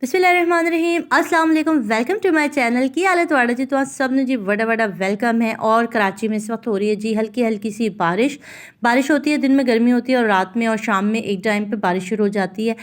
बिस्मिल्लाहिर्रहमानिर्रहीम अस्सलाम वालेकुम वेलकम टू माय चैनल। की हाल है तुम्हारा जी? तो सब ने जी बड़ा बड़ा वेलकम है। और कराची में इस वक्त हो रही है जी हल्की हल्की सी बारिश होती है। दिन में गर्मी होती है और रात में और शाम में एक टाइम पे बारिश शुरू हो जाती है।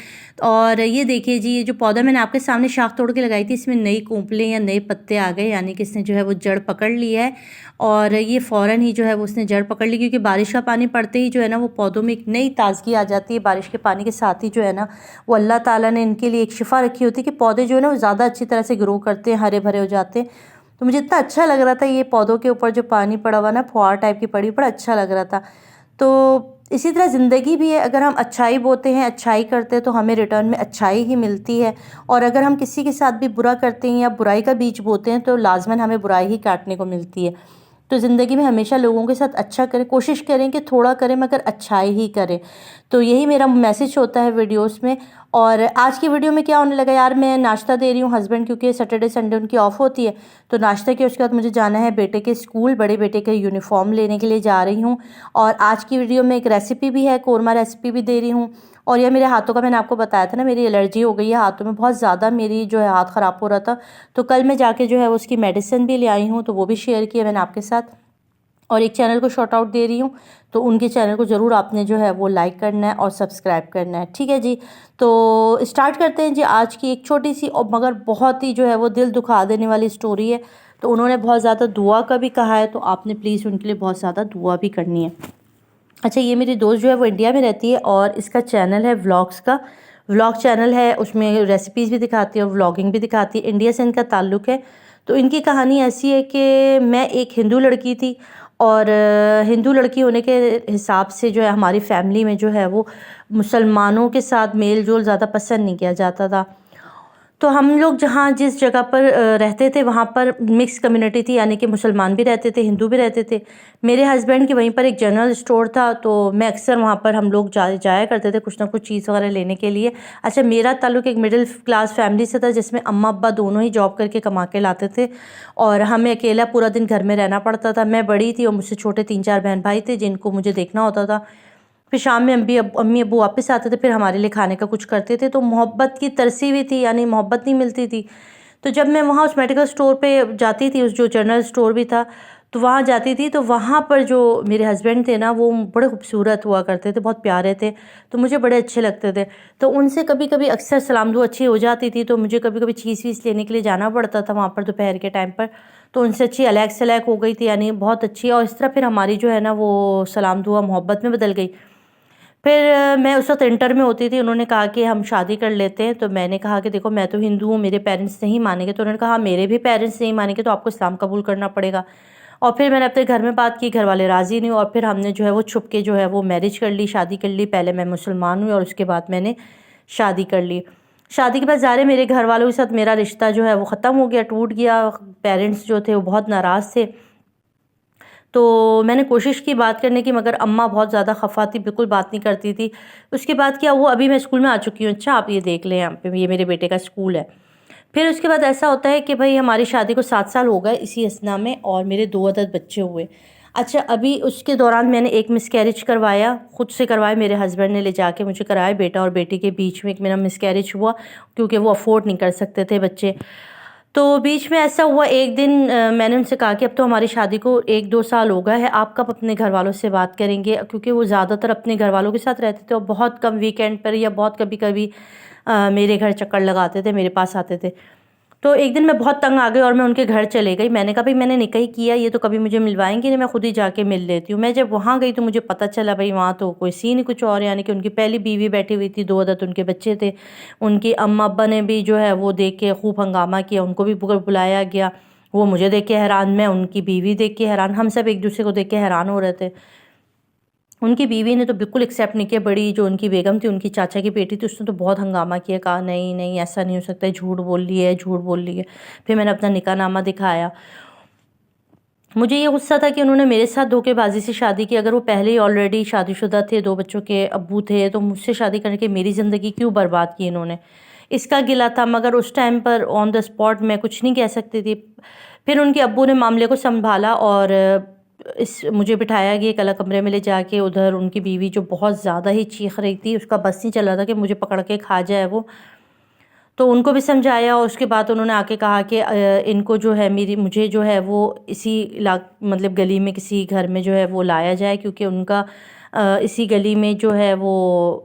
और ये देखिए जी, ये जो पौधा मैंने आपके सामने शाख तोड़ के लगाई थी, इसमें नई कोंपलें या नए पत्ते आ गए, यानी कि इसने जो है वो जड़ पकड़ ली है। और ये फ़ौरन ही जो है वो उसने जड़ पकड़ ली, क्योंकि बारिश का पानी पड़ते ही जो है ना वो पौधों में एक नई ताजगी आ जाती है। बारिश के पानी के साथ ही जो है ना वो अल्लाह ताला ने इनके लिए एक शिफा रखी होती है कि पौधे जो है ना वो ज़्यादा अच्छी तरह से ग्रो करते हैं, हरे भरे हो जाते हैं। तो मुझे इतना अच्छा लग रहा था, ये पौधों के ऊपर जो पानी पड़ा हुआ ना, फुहार टाइप की पड़ी, बड़ा अच्छा लग रहा था। तो इसी तरह ज़िंदगी भी है, अगर हम अच्छाई बोते हैं, अच्छाई करते हैं तो हमें रिटर्न में अच्छाई ही मिलती है। और अगर हम किसी के साथ भी बुरा करते हैं या बुराई का बीज बोते हैं तो लाजमन हमें बुराई ही काटने को मिलती है। तो ज़िंदगी में हमेशा लोगों के साथ अच्छा करें, कोशिश करें कि थोड़ा करें मगर अच्छाई ही करें। तो यही मेरा मैसेज होता है वीडियोस में। और आज की वीडियो में क्या होने लगा यार, मैं नाश्ता दे रही हूँ हस्बैंड, क्योंकि सैटरडे संडे उनकी ऑफ होती है। तो नाश्ता किया, उसके बाद मुझे जाना है बेटे के स्कूल, बड़े बेटे के यूनिफॉर्म लेने के लिए जा रही हूँ। और आज की वीडियो में एक रेसिपी भी है, कोरमा रेसिपी भी दे रही हूँ। और यह मेरे हाथों का, मैंने आपको बताया था ना मेरी एलर्जी हो गई है हाथों में, बहुत ज़्यादा मेरी जो है हाथ ख़राब हो रहा था। तो कल मैं जाके जो है उसकी मेडिसिन भी ले आई हूँ, तो वो भी शेयर किया मैंने आपके साथ। और एक चैनल को शॉर्ट आउट दे रही हूँ, तो उनके चैनल को ज़रूर आपने जो है वो लाइक करना है और सब्सक्राइब करना है, ठीक है जी। तो स्टार्ट करते हैं जी आज की एक छोटी सी और मगर बहुत ही जो है वो दिल दुखा देने वाली स्टोरी है। तो उन्होंने बहुत ज़्यादा दुआ का भी कहा है, तो आपने प्लीज़ उनके लिए बहुत ज़्यादा दुआ भी करनी है। अच्छा, ये मेरी दोस्त जो है वो इंडिया में रहती है और इसका चैनल है व्लॉग्स का, व्लॉग चैनल है, उसमें रेसिपीज़ भी दिखाती है और व्लॉगिंग भी दिखाती है। इंडिया से इनका ताल्लुक़ है। तो इनकी कहानी ऐसी है कि मैं एक हिंदू लड़की थी और हिंदू लड़की होने के हिसाब से जो है हमारी फैमिली में जो है वो मुसलमानों के साथ मेल जोल ज़्यादा पसंद नहीं किया जाता था। तो हम लोग जहाँ जिस जगह पर रहते थे वहाँ पर मिक्स कम्युनिटी थी, यानी कि मुसलमान भी रहते थे, हिंदू भी रहते थे। मेरे हस्बैंड की वहीं पर एक जनरल स्टोर था, तो मैं अक्सर वहाँ पर हम लोग जाया करते थे कुछ ना कुछ चीज़ वगैरह लेने के लिए। अच्छा, मेरा ताल्लुक एक मिडिल क्लास फैमिली से था, जिसमें अम्मा अब्बा दोनों ही जॉब करके कमा के लाते थे और हमें अकेला पूरा दिन घर में रहना पड़ता था। मैं बड़ी थी और मुझसे छोटे 3-4 बहन भाई थे जिनको मुझे देखना होता था। फिर शाम में अम्मी अब्बू वापस आते थे, फिर हमारे लिए खाने का कुछ करते थे। तो मोहब्बत की तरसी भी थी, यानी मोहब्बत नहीं मिलती थी। तो जब मैं वहाँ उस मेडिकल स्टोर पे जाती थी, उस जो जनरल स्टोर भी था, तो वहाँ जाती थी, तो वहाँ पर जो मेरे हस्बैंड थे ना वो बड़े खूबसूरत हुआ करते थे, बहुत प्यारे थे, तो मुझे बड़े अच्छे लगते थे। तो उनसे कभी कभी अक्सर सलाम दुआ अच्छी हो जाती थी, तो मुझे कभी कभी चीज़ वीज़ लेने के लिए जाना पड़ता था वहाँ पर दोपहर के टाइम पर। तो उनसे अच्छी अलैक सलैक हो गई थी, यानी बहुत अच्छी। और इस तरह फिर हमारी जो है ना वो सलाम दुआ मोहब्बत में बदल गई। फिर मैं उस वक्त इंटर में होती थी, उन्होंने कहा कि हम शादी कर लेते हैं। तो मैंने कहा कि देखो मैं तो हिंदू हूँ, मेरे पेरेंट्स नहीं मानेंगे। तो उन्होंने कहा हाँ, मेरे भी पेरेंट्स नहीं मानेंगे, तो आपको इस्लाम कबूल करना पड़ेगा। और फिर मैंने अपने घर में बात की, घर वाले राज़ी नहीं हुए और फिर हमने जो है वो छुप के जो है वो मैरिज कर ली, शादी कर ली। पहले मैं मुसलमान हुई और उसके बाद मैंने शादी कर ली। शादी के बाद ज़ाहिर है मेरे घर वालों के साथ मेरा रिश्ता जो है वो ख़त्म हो गया, टूट गया। पेरेंट्स जो थे वो बहुत नाराज़ थे। तो मैंने कोशिश की बात करने की, मगर अम्मा बहुत ज़्यादा खफ़ा थी, बिल्कुल बात नहीं करती थी। उसके बाद क्या हुआ, अभी मैं स्कूल में आ चुकी हूँ। अच्छा, आप ये देख लें, यहाँ पे ये मेरे बेटे का स्कूल है। फिर उसके बाद ऐसा होता है कि भाई हमारी शादी को 7 साल हो गए इसी असना में, और मेरे 2 अदद बच्चे हुए। अच्छा, अभी उसके दौरान मैंने एक मिसकैरेज करवाया, खुद से करवाया, मेरे हस्बैंड ने ले जाके मुझे कराया। बेटा और बेटी के बीच में एक मेरा मिसकैरेज हुआ, क्योंकि वो अफोर्ड नहीं कर सकते थे बच्चे। तो बीच में ऐसा हुआ एक दिन, मैंने उनसे कहा कि अब तो हमारी शादी को 1-2 साल हो गए हैं, आप कब अपने घर वालों से बात करेंगे, क्योंकि वो ज़्यादातर अपने घर वालों के साथ रहते थे और बहुत कम वीकेंड पर या बहुत कभी कभी मेरे घर चक्कर लगाते थे, मेरे पास आते थे। तो एक दिन मैं बहुत तंग आ गई और मैं उनके घर चले गई। मैंने कहा भाई मैंने निकाह ही किया, ये तो कभी मुझे मिलवाएंगे नहीं, मैं खुद ही जाके मिल लेती हूँ। मैं जब वहाँ गई तो मुझे पता चला भाई वहाँ तो कोई सीन ही कुछ और, यानी कि उनकी पहली बीवी बैठी हुई थी, 2 अदद उनके बच्चे थे। उनकी अम्मा अब्बा ने भी जो है वो देख के खूब हंगामा किया, उनको भी बुलाया गया। वो मुझे देख के हैरान, मैं उनकी बीवी देख के हैरान, हम सब एक दूसरे को देख के हैरान हो रहे थे। उनकी बीवी ने तो बिल्कुल एक्सेप्ट नहीं किया, बड़ी जो उनकी बेगम थी, उनकी चाचा की बेटी थी, उसने तो बहुत हंगामा किया, कहा नहीं नहीं ऐसा नहीं हो सकता है, झूठ बोल रही है, झूठ बोल रही है। फिर मैंने अपना निकाहनामा दिखाया। मुझे ये गुस्सा था कि उन्होंने मेरे साथ धोखेबाजी से शादी की। अगर वो पहले ही ऑलरेडी शादीशुदा थे, 2 बच्चों के अब्बू थे, तो मुझसे शादी करके मेरी ज़िंदगी क्यों बर्बाद की इन्होंने, इसका गिला था। मगर उस टाइम पर ऑन द स्पॉट मैं कुछ नहीं कह सकती थी। फिर उनके अब्बू ने मामले को संभाला और मुझे बिठाया गया एक अलग कमरे में ले जाके। उधर उनकी बीवी जो बहुत ज़्यादा ही चीख रही थी, उसका बस नहीं चल रहा था कि मुझे पकड़ के खा जाए वो। तो उनको भी समझाया और उसके बाद उन्होंने आके कहा कि इनको जो है मुझे जो है वो इसी मतलब गली में किसी घर में जो है वो लाया जाए, क्योंकि उनका इसी गली में जो है वो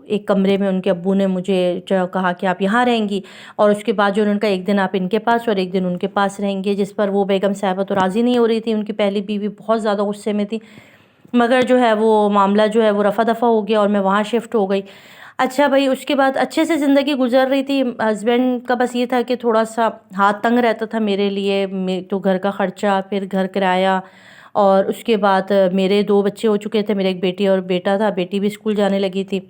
एक कमरे में उनके अब्बू ने मुझे जो कहा कि आप यहाँ रहेंगी, और उसके बाद जो उन्होंने कहा एक दिन आप इनके पास और एक दिन उनके पास रहेंगे, जिस पर वो बेगम साहिबा तो राज़ी नहीं हो रही थी। उनकी पहली बीवी बहुत ज़्यादा गुस्से में थी, मगर जो है वो मामला जो है वो रफ़ा दफ़ा हो गया और मैं वहाँ शिफ्ट हो गई। अच्छा भाई, उसके बाद अच्छे से ज़िंदगी गुजर रही थी। हस्बैंड का बस ये था कि थोड़ा सा हाथ तंग रहता था मेरे लिए, तो घर का ख़र्चा, फिर घर किराया, और उसके बाद मेरे 2 बच्चे हो चुके थे, मेरे एक बेटी और बेटा था, बेटी भी स्कूल जाने लगी थी।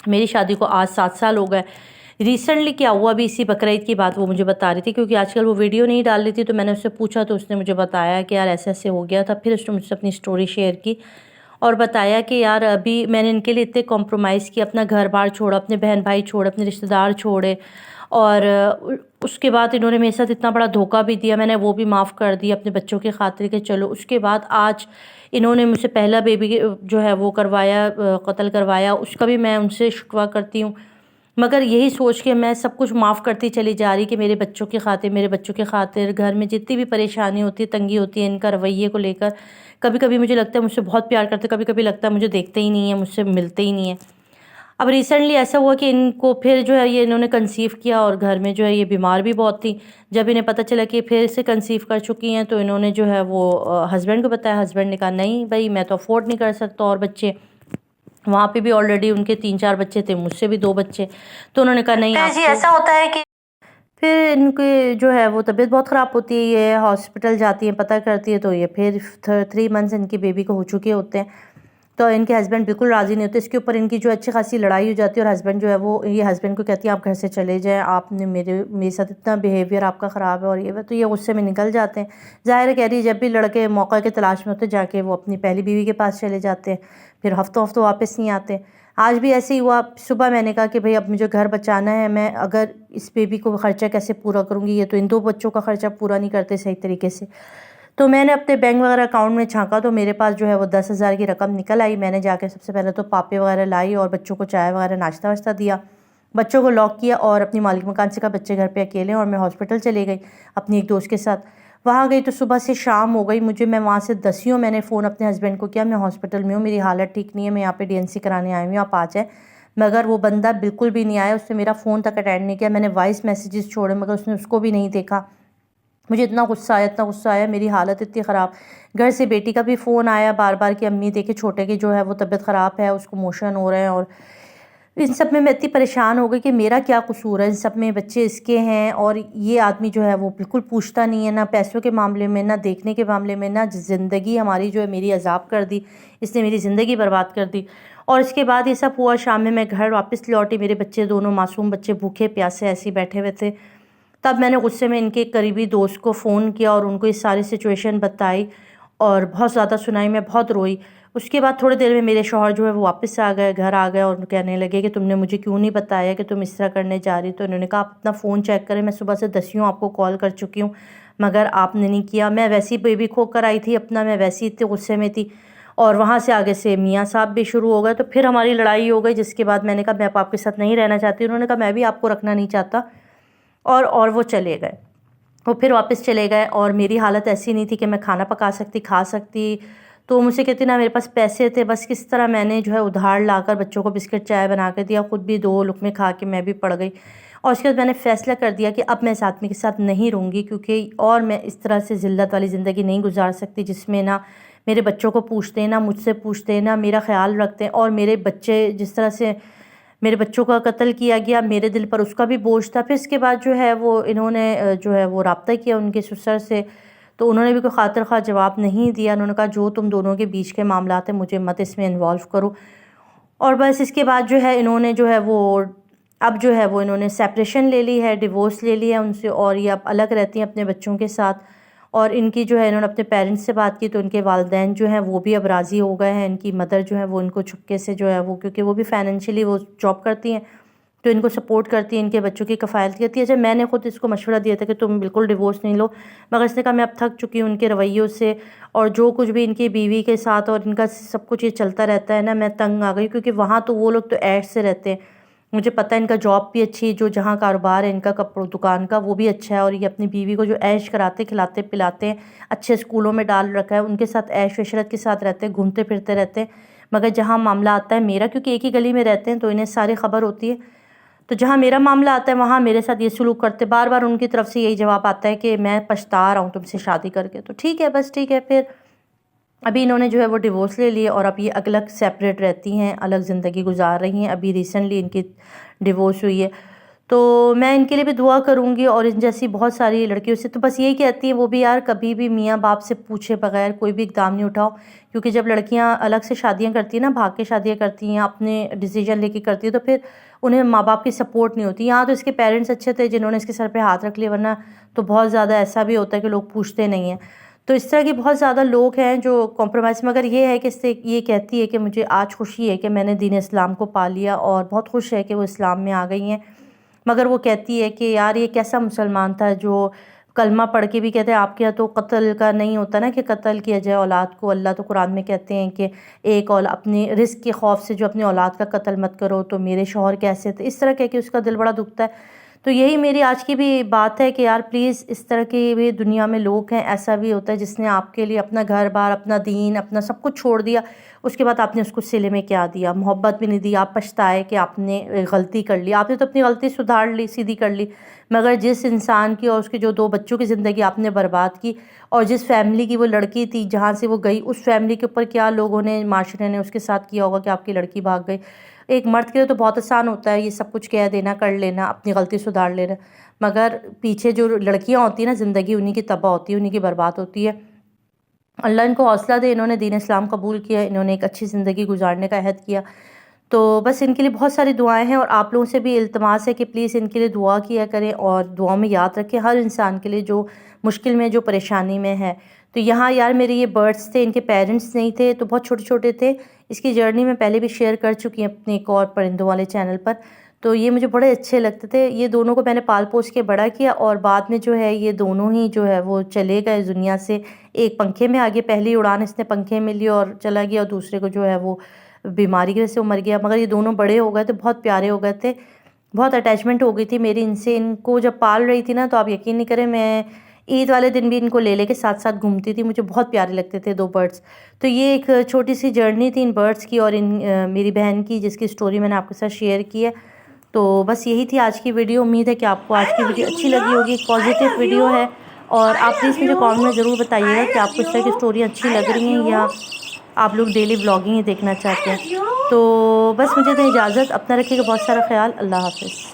मेरी शादी को आज 7 साल हो गए। रिसेंटली क्या हुआ, अभी इसी बकरीद की बात वो मुझे बता रही थी, क्योंकि आजकल वो वीडियो नहीं डाल रही थी, तो मैंने उससे पूछा तो उसने मुझे बताया कि यार ऐसे ऐसे हो गया था। फिर उसने मुझसे अपनी स्टोरी शेयर की और बताया कि यार अभी मैंने इनके लिए इतने कॉम्प्रोमाइज़ किया, अपना घर बार छोड़ा, अपने बहन भाई छोड़े, अपने रिश्तेदार छोड़े, और उसके बाद इन्होंने मेरे साथ इतना बड़ा धोखा भी दिया, मैंने वो भी माफ़ कर दिया अपने बच्चों की खातिर के चलो। उसके बाद आज इन्होंने मुझसे पहला बेबी जो है वो करवाया, कत्ल करवाया, उसका भी मैं उनसे शिकवा करती हूँ। मगर यही सोच के मैं सब कुछ माफ़ करती चली जा रही कि मेरे बच्चों की खातिर, मेरे बच्चों की खातिर घर में जितनी भी परेशानी होती है, तंगी होती है इनका रवैये को लेकर, कभी कभी मुझे लगता है मुझसे बहुत प्यार करते, कभी कभी लगता है मुझे देखते ही नहीं है, मुझसे मिलते ही नहीं है। अब रिसेंटली ऐसा हुआ कि इनको फिर जो है ये इन्होंने कंसीव किया, और घर में जो है ये बीमार भी बहुत थी। जब इन्हें पता चला कि फिर से कंसीव कर चुकी हैं, तो इन्होंने जो है वो हस्बैंड को बताया। हस्बैंड ने कहा नहीं भाई, मैं तो अफोर्ड नहीं कर सकता, और बच्चे वहाँ पे भी ऑलरेडी उनके 3-4 बच्चे थे, मुझसे भी 2 बच्चे, तो उन्होंने कहा नहीं जी ऐसा होता है कि फिर इनकी जो है वो तबीयत बहुत ख़राब होती है, ये हॉस्पिटल जाती हैं, पता करती है, तो ये फिर 3 मंथ्स इनकी बेबी को हो चुके होते हैं। तो इनके हस्बैंड बिल्कुल राज़ी नहीं होते। इसके ऊपर इनकी जो अच्छी खासी लड़ाई हो जाती है, और हस्बैंड जो है वो ये हस्बैंड को कहती है आप घर से चले जाएँ, आपने मेरे साथ इतना बिहेवियर आपका ख़राब है और ये वो, तो ये गुस्से में निकल जाते हैं। ज़ाहिर है, कह रही है जब भी लड़के मौका की तलाश में होते जाके वो अपनी पहली बीवी के पास चले जाते हैं, फिर हफ़्तों हफ़्तों वापस नहीं आते। आज भी ऐसे ही हुआ। सुबह मैंने कहा कि भाई अब मुझे घर बचाना है, मैं अगर इस बेबी को ख़र्चा कैसे पूरा करूँगी, ये तो इन 2 बच्चों का ख़र्चा पूरा नहीं करते सही तरीके से। तो मैंने अपने बैंक वगैरह अकाउंट में झाँका, तो मेरे पास जो है वो 10,000 की रकम निकल आई। मैंने जाके सबसे पहले तो पापे वगैरह लाई और बच्चों को चाय वगैरह नाश्ता वाश्ता दिया, बच्चों को लॉक किया और अपनी मालिक मकान से कहा बच्चे घर पे अकेले हैं, और मैं हॉस्पिटल चली गई अपनी एक दोस्त के साथ। वहाँ गई तो सुबह से शाम हो गई मुझे, मैं वहाँ से दसियों मैंने फ़ोन अपने हस्बैंड को किया, मैं हॉस्पिटल में हूँ, मेरी हालत ठीक नहीं है, मैं यहाँ पे डीएनसी कराने आई हूँ, आप आ जाए। मगर वो बंदा बिल्कुल भी नहीं आया, उसने मेरा फ़ोन तक अटेंड नहीं किया। मैंने वॉइस मैसेजेस छोड़े मगर उसने उसको भी नहीं देखा। मुझे इतना गुस्सा आया, इतना गुस्सा आया, मेरी हालत इतनी ख़राब। घर से बेटी का भी फ़ोन आया बार बार कि अम्मी देखे छोटे की जो है वो तबीयत ख़राब है, उसको मोशन हो रहे हैं, और इन सब में मैं इतनी परेशान हो गई कि मेरा क्या कसूर है, इन सब में बच्चे इसके हैं, और ये आदमी जो है वो बिल्कुल पूछता नहीं है, ना पैसों के मामले में, ना देखने के मामले में, ना ज़िंदगी हमारी जो है मेरी अजाब कर दी, इसने मेरी ज़िंदगी बर्बाद कर दी। और इसके बाद ये सब हुआ, शाम में मैं घर वापस लौटी, मेरे बच्चे दोनों मासूम बच्चे भूखे प्यासे ऐसे ही बैठे हुए थे। तब मैंने गुस्से में इनके करीबी दोस्त को फ़ोन किया और उनको ये सारी सिचुएशन बताई और बहुत ज़्यादा सुनाई, मैं बहुत रोई। उसके बाद थोड़ी देर में मेरे शौहर जो है वो वापस आ गए, घर आ गए, और कहने लगे कि तुमने मुझे क्यों नहीं बताया कि तुम इस तरह करने जा रही। तो इन्होंने कहा आप अपना फ़ोन चेक करें, मैं सुबह से दसियों आपको कॉल कर चुकी हूँ मगर आपने नहीं किया। मैं वैसे ही बेबी खो कर आई थी अपना, मैं वैसे ही इतने गुस्से में थी, और वहाँ से आगे से मियाँ साहब भी शुरू हो गए, तो फिर हमारी लड़ाई हो गई, जिसके बाद मैंने कहा मैं आपके साथ नहीं रहना चाहती। उन्होंने कहा मैं भी आपको रखना नहीं चाहता, और वो चले गए। वो फिर वापस चले गए, और मेरी हालत ऐसी नहीं थी कि मैं खाना पका सकती, खा सकती। तो मुझसे कहती ना मेरे पास पैसे थे, बस किस तरह मैंने जो है उधार लाकर बच्चों को बिस्किट चाय बना के दिया, ख़ुद भी 2 लुक़मे खा के मैं भी पड़ गई। और उसके बाद मैंने फ़ैसला कर दिया कि अब मैं इस आदमी के साथ नहीं रहूँगी, क्योंकि और मैं इस तरह से ज़िल्लत वाली ज़िंदगी नहीं गुजार सकती, जिसमें ना मेरे बच्चों को पूछते हैं, ना मुझसे पूछते हैं, ना मेरा ख्याल रखते हैं। और मेरे बच्चे जिस तरह से मेरे बच्चों का कत्ल किया गया, मेरे दिल पर उसका भी बोझ था। फिर इसके बाद जो है वो इन्होंने जो है वो रब्ता किया उनके ससुर से, तो उन्होंने भी कोई खातिर ख़्वाह जवाब नहीं दिया। उन्होंने कहा जो तुम दोनों के बीच के मामलात हैं मुझे मत इसमें इन्वॉल्व करो। और बस इसके बाद जो है इन्होंने जो है वो अब जो है वो इन्होंने सेपरेशन ले ली है, डिवोर्स ले लिया उनसे, और ये अब अलग रहती हैं अपने बच्चों के साथ। और इनकी जो है इन्होंने अपने पेरेंट्स से बात की, तो इनके वालिदैन जो हैं वो भी अब राज़ी हो गए हैं। इनकी मदर जो है वो इनको छुपके से जो है वो, क्योंकि वो भी फाइनेंशियली वो जॉब करती हैं, तो इनको सपोर्ट करती है, इनके बच्चों की कफ़ालत करती है। जब मैंने खुद इसको मशवरा दिया था कि तुम बिल्कुल डिवोर्स नहीं लो, मगर इसने कहा मैं अब थक चुकी हूँ उनके रवैयों से, और जो कुछ भी इनकी बीवी के साथ और इनका सब कुछ ये चलता रहता है ना, मैं तंग आ गई। क्योंकि वहाँ तो वो लोग तो ऐश से रहते हैं, मुझे पता है इनका जॉब भी अच्छी है, जो जहाँ कारोबार है इनका कपड़ों दुकान का वो भी अच्छा है, और ये अपनी बीवी को जो ऐश कराते खिलाते पिलाते हैं, अच्छे स्कूलों में डाल रखा है, उनके साथ ऐश इशरत के साथ रहते हैं, घूमते फिरते रहते हैं। मगर जहाँ मामला आता है मेरा, क्योंकि एक ही गली में रहते हैं तो इन्हें सारी खबर होती है, तो जहाँ मेरा मामला आता है वहाँ मेरे साथ ये सलूक करते, बार बार उनकी तरफ से यही जवाब आता है कि मैं पछता रहा हूँ तुमसे शादी करके। तो ठीक है, बस ठीक है। फिर अभी इन्होंने जो है वो डिवोर्स ले लिया और अब ये अलग सेपरेट रहती हैं, अलग ज़िंदगी गुजार रही हैं। अभी रिसेंटली इनकी डिवोर्स हुई है, तो मैं इनके लिए भी दुआ करूँगी और इन जैसी बहुत सारी लड़कियों से। तो बस यही कहती हैं वो भी, यार कभी भी मियाँ बाप से पूछे बगैर कोई भी इक़दाम नहीं उठाओ, क्योंकि जब लड़कियाँ अलग से शादियाँ करती हैं ना, भाग के शादियाँ करती हैं, अपने डिसीजन लेके करती हैं, तो फिर उन्हें माँ बाप की सपोर्ट नहीं होती। यहाँ तो इसके पेरेंट्स अच्छे थे जिन्होंने इसके सर पे हाथ रख लिया, वरना तो बहुत ज़्यादा ऐसा भी होता है कि लोग पूछते नहीं हैं। तो इस तरह के बहुत ज़्यादा लोग हैं जो कॉम्प्रोमाइज़, मगर ये है कि इससे ये कहती है कि मुझे आज खुशी है कि मैंने दीन इस्लाम को पा लिया, और बहुत खुश है कि वो इस्लाम में आ गई हैं। मगर वो कहती है कि यार ये कैसा मुसलमान था जो कलमा पढ़ के भी कहते हैं आपके यहाँ तो कत्ल का नहीं होता ना, कि कत्ल किया जाए औलाद को। अल्लाह तो कुरान में कहते हैं कि एक और अपने रिस्क के खौफ से जो अपनी औलाद का कत्ल मत करो, तो मेरे शौहर कैसे थे, इस तरह कह के उसका दिल बड़ा दुखता है। तो यही मेरी आज की भी बात है कि यार प्लीज़, इस तरह के भी दुनिया में लोग हैं। ऐसा भी होता है जिसने आपके लिए अपना घर बार, अपना दीन, अपना सब कुछ छोड़ दिया, उसके बाद आपने उसको सिले में क्या दिया, मोहब्बत भी नहीं दी, आप पछताए कि आपने गलती कर ली। आपने तो अपनी गलती सुधार ली, सीधी कर ली, मगर जिस इंसान की और उसके जो 2 बच्चों की ज़िंदगी आपने बर्बाद की, और जिस फैमिली की वो लड़की थी जहाँ से वो गई, उस फैमिली के ऊपर क्या लोगों ने, माशरे ने उसके साथ किया होगा कि आपकी लड़की भाग गई। एक मर्द के लिए तो बहुत आसान होता है ये सब कुछ कह देना, कर लेना, अपनी गलती सुधार लेना, मगर पीछे जो लड़कियां होती हैं ना, ज़िंदगी उन्हीं की तबाह होती है, उन्हीं की बर्बाद होती है। अल्लाह इनको हौसला दे, इन्होंने दीन इस्लाम कबूल किया, इन्होंने एक अच्छी ज़िंदगी गुजारने का अहद किया। तो बस इनके लिए बहुत सारी दुआएं हैं, और आप लोगों से भी इल्तमास है कि प्लीज़ इनके लिए दुआ किया करें, और दुआओं में याद रखें हर इंसान के लिए जो मुश्किल में, जो परेशानी में है। तो यहाँ यार मेरे ये बर्ड्स थे, इनके पेरेंट्स नहीं थे, तो बहुत छोटे छोटे थे। इसकी जर्नी मैं पहले भी शेयर कर चुकी हूँ अपने एक और परिंदों वाले चैनल पर। तो ये मुझे बड़े अच्छे लगते थे, ये दोनों को मैंने पाल पोस के बड़ा किया, और बाद में जो है ये दोनों ही जो है वो चले गए दुनिया से। एक पंखे में आ गया, पहली उड़ान इसने पंखे में ली और चला गया, और दूसरे को जो है वो बीमारी की वजह से वो मर गया। मगर ये दोनों बड़े हो गए थे, बहुत प्यारे हो गए थे, बहुत अटैचमेंट हो गई थी मेरी इनसे। इनको जब पाल रही थी ना, तो आप यकीन नहीं करें, मैं ईद वाले दिन भी इनको ले लेके साथ साथ घूमती थी, मुझे बहुत प्यारे लगते थे 2 बर्ड्स। तो ये एक छोटी सी जर्नी थी इन बर्ड्स की और इन मेरी बहन की, जिसकी स्टोरी मैंने आपके साथ शेयर की है। तो बस यही थी आज की वीडियो। उम्मीद है कि आपको आज की वीडियो अच्छी लगी होगी, एक पॉजिटिव वीडियो है। और आप प्लीज़ मुझे कमेंट में ज़रूर बताइएगा कि आपको इस तरह की स्टोरी अच्छी लग रही हैं, या आप लोग डेली व्लॉगिंग ही देखना चाहते हैं। तो बस मुझे दें इजाज़त, अपना रखिएगा बहुत सारा ख्याल। अल्लाह हाफ़िज़।